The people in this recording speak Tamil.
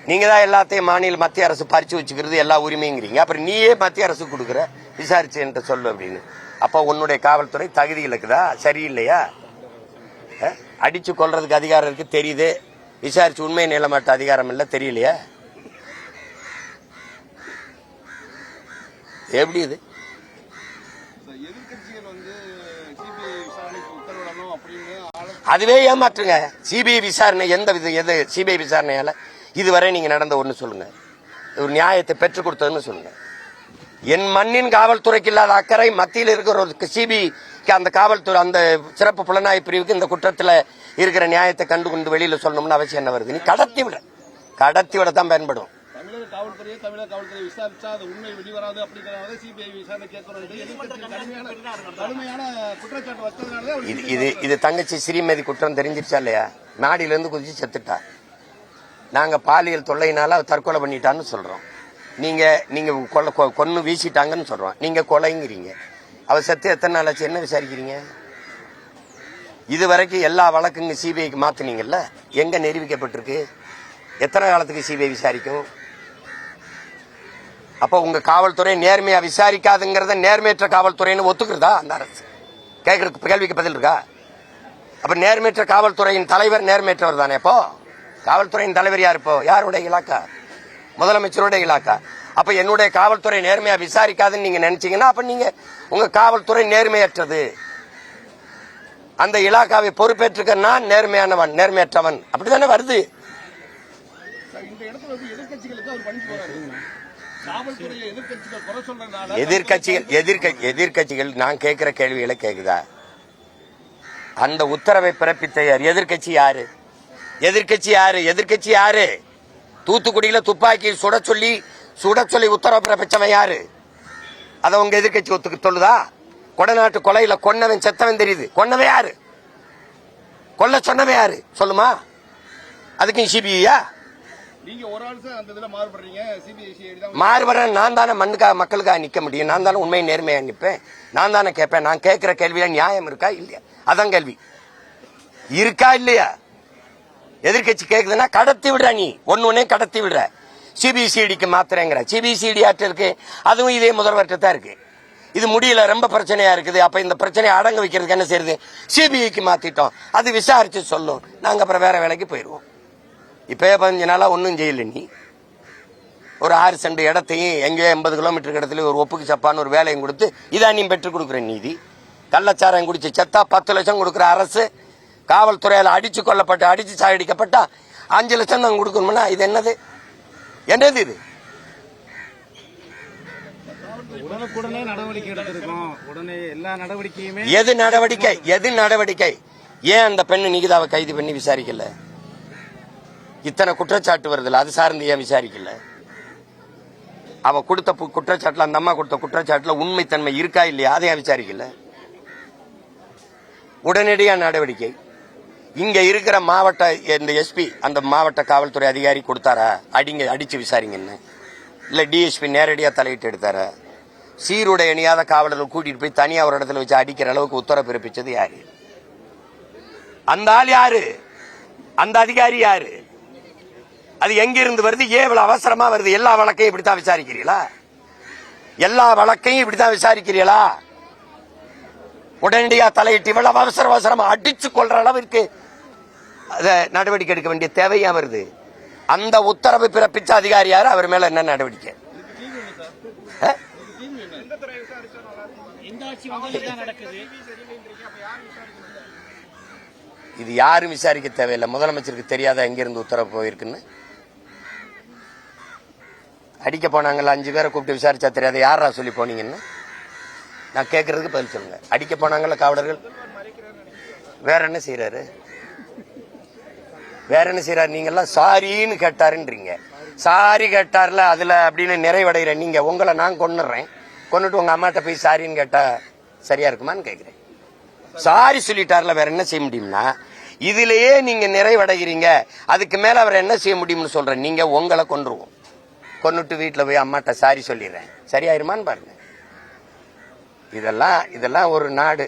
நீங்க தான் எல்லாத்தையும் மத்திய அரசு பறிச்சு வச்சுக்கிறது எல்லா உரிமைங்கிறீங்க. அப்புறம் நீயே மத்திய அரசு கொடுக்குற விசாரிச்சு என்று சொல்லு அப்படின்னு. அப்போ உன்னுடைய காவல்துறை தகுதி இருக்குதா, சரியில்லையா? அடிச்சு கொள்றதுக்கு அதிகாரம் இருக்கு தெரியுது, விசாரிச்சு உண்மை நிலமாட்ட அதிகாரம் இல்ல தெரியலையா? எப்படி இது? அதுவே ஏமாற்றுங்க. சிபிஐ விசாரணை எது சிபிஐ விசாரணையால இதுவரை நீங்க நடந்த ஒண்ணு சொல்லுங்க, ஒரு நியாயத்தை பெற்றுக் கொடுத்ததுன்னு சொல்லுங்க. என் மண்ணின் காவல்துறைக்கு இல்லாத அக்கறை மத்தியில் இருக்கிற ஒரு சிபிஐக்கு, அந்த காவல்துறை அந்த சிறப்பு புலனாய்வு பிரிவுக்கு இந்த குற்றத்துல இருக்கிற நியாயத்தை கண்டு கொண்டு வெளியில சொல்லணும்னு அவசியம் என்ன வருது? நீ கடத்தி விட தான் பயன்படும். தமிழக காவல்துறை விசாரிச்சா அது உண்மை வெளிவராது அப்படிங்கறத சிபிஐ விசாரணை கேட்கணும். இது தங்கச்சி ஸ்ரீமதி குற்றம் தெரிஞ்சிருச்சா இல்லையா? நாடில இருந்து குதிச்சு செத்துட்டா. நாங்க பாலியல் தொல்லையினால தற்கொலை பண்ணிட்டான்னு சொல்றோம். நீங்க கொன்னு வீசிட்டாங்கன்னு சொல்றோம். நீங்க கொலைங்கிறீங்க. அவ செத்து எத்தனை நாள் ஆச்சு? என்ன விசாரிக்கிறீங்க? இதுவரைக்கும் எல்லா வழக்குங்க சிபிஐக்கு மாத்தினீங்கல்ல, எங்க நிரூபிக்கப்பட்டிருக்கு? எத்தனை காலத்துக்கு சிபிஐ விசாரிக்கும்? அப்ப உங்க காவல்துறை நேர்மையா விசாரிக்காதுங்கிறத நேர்மையற்ற காவல்துறைன்னு ஒத்துக்கிறதா அந்த அரசு? கேட்கறதுக்கு கேள்விக்கு பதில் இருக்கா? அப்ப நேர்மையற்ற காவல்துறையின் தலைவர் நேர்மையற்றவர் தானே? இப்போ காவல்துறையின் தலைவர் யார்? இப்போ யாருடைய இலாக்கா? முதலமைச்சருடைய இலாக்கா. அப்ப என்னுடைய காவல்துறை நேர்மையா விசாரிக்காதுன்னு நீங்க நினைச்சீங்கன்னா அப்ப நீங்க உங்க காவல்துறை நேர்மையற்றது. அந்த இலாக்காவை பொறுப்பேற்றுக்க நான் நேர்மையானவன், நேர்மையற்றவன், அப்படித்தானே வருது. எதிர்கட்சிகள் நான் கேட்கிற கேள்விகளை கேக்குதா? அந்த உத்தரவை பிறப்பித்த எதிர்கட்சி யாரு? எதிர்கட்சி யாரு? தூத்துக்குடியில துப்பாக்கி சுட சொல்லி உத்தரவு பிறப்பிச்சவன் யாரு? அத உங்க எதிர்கட்சி ஒத்துக்கு சொல்லுதா? கொடநாட்டு கொலையில கொன்னவன் செத்தவன் தெரியுது. கொன்னவன் யாரு? கொல்ல சொன்னவன் யாரு சொல்லுமா? அதுக்கு சிபிஐயா? மாறுபடுறேன். நான் தானே மண்ணுக்காக மக்களுக்காக நிக்க முடியும். நான் தானே உண்மை நேர்மையா நிப்பேன். நான் தானே கேட்பேன். நான் கேட்கிற கேள்வியில நியாயம் இருக்கா இல்லையா? அதான் கேள்வி. இருக்கா இல்லையா? எதிர்கட்சி கேக்குதுன்னா கடத்தி விடுற. நீ ஒன்னே கடத்தி விடுற. சிபிசிடிக்கு மாத்திரங்கிற. சிபிசிடி ஆட்டு இருக்கு, அதுவும் இதே முதல்வர்கிட்ட தான் இருக்கு. இது முடியல, ரொம்ப பிரச்சனையா இருக்குது. அப்ப இந்த பிரச்சனையை அடங்க வைக்கிறதுக்கு என்ன செய்யுது? சிபிஐக்கு மாத்திட்டோம். அது விசாரிச்சு சொல்லும். நாங்க அப்புறம் வேற வேலைக்கு போயிருவோம். இப்ப 15 நாளா ஒன்னும் செய்யல. நீ ஒரு 6 சென்ட் இடத்தையும் எங்கேயோ 80 கிலோமீட்டர் இடத்துல ஒரு ஒப்புக்கு சப்பான்னு ஒரு வேலையும் கொடுத்து இதான் நீ பெற்றுக் கொடுக்குற நீதி. கள்ளச்சாரம் குடிச்சு செத்தா 10 லட்சம் கொடுக்குற அரசு, காவல்துறையால் அடிச்சு சாகடிக்கப்பட்டா 5 லட்சம் தான் கொடுக்கணும்னா இது என்னது? இது உடனே நடவடிக்கை எடுத்திருக்கோம். உடனே எல்லா நடவடிக்கையுமே எது நடவடிக்கை? ஏன் அந்த பெண்ணு நிகிதாவை கைது பண்ணி விசாரிக்கல? இத்தனை குற்றச்சாட்டு வருதுல, அது சார்ந்து ஏன் விசாரிக்கல? அவ கொடுத்த குற்றச்சாட்டுல, அந்த அம்மா கொடுத்த குற்றச்சாட்டுல உண்மைத்தன்மை இருக்கா இல்லையா? அதை ஏன் விசாரிக்கல? உடனடியா நடவடிக்கை. இங்க இருக்கிற மாவட்ட இந்த எஸ்பி, அந்த மாவட்ட காவல்துறை அதிகாரி கொடுத்தாரா அடிச்சு விசாரிங்கன்னு? இல்ல டிஎஸ்பி நேரடியா தலையிட்டு எடுத்தாரா? சீருடை அணியாத காவலர்கள் கூட்டிட்டு போய் தனியா ஒரு இடத்துல வச்சு அடிக்கிற அளவுக்கு உத்தரவு பிறப்பிச்சது யாரு? அந்த ஆள் யாரு? அந்த அதிகாரி யாரு? அது எங்க இருந்து வருது? ஏன் இவ்வளவு அவசரமா வருது? எல்லா வழக்கையும் இப்படித்தான் விசாரிக்கிறீங்களா? உடனடியா தலையிட்டு இவ்வளவு அவசரமா அடிச்சு கொள்ற அளவிற்கு நடவடிக்கை எடுக்க வேண்டிய தேவையா வருது? அந்த உத்தரவு பிறப்பிச்ச அதிகாரி யாரு? அவர் மேல என்ன நடவடிக்கை? இது யாரும் விசாரிக்க தேவையில்லை. முதலமைச்சருக்கு தெரியாத எங்கிருந்து உத்தரவு போயிருக்குன்னு? அடிக்க போனாங்கல்ல 5 பேரை கூப்பிட்டு விசாரிச்சா தெரியாத யாரா சொல்லி போனீங்கன்னு நான் கேட்கறதுக்கு பதில் சொல்லுங்க. அடிக்க போனாங்கல்ல காவலர்கள், வேற என்ன செய்யறாரு? நீங்க எல்லாம் சாரின்னு கேட்டாருன்றீங்க. சாரி கேட்டார்ல அதுல அப்படின்னு நிறைவடைகிற நீங்க உங்களை நான் கொன்னுட்டு உங்க அம்மாட்ட போய் சாரின்னு கேட்டா சரியா இருக்குமான்னு கேக்குறேன். சாரி சொல்லிட்டார்ல, வேற என்ன செய்ய முடியும்னா இதுலயே நீங்க நிறைவடைகிறீங்க. அதுக்கு மேல அவர் என்ன செய்ய முடியும்னு சொல்றேன். நீங்க உங்களை கொன்னுட்டு வீட்டுல போய் அம்மாட்ட சாரி சொல்லிடுறேன், சரியாயிருமான்னு பாருங்க. இதெல்லாம் ஒரு நாடு.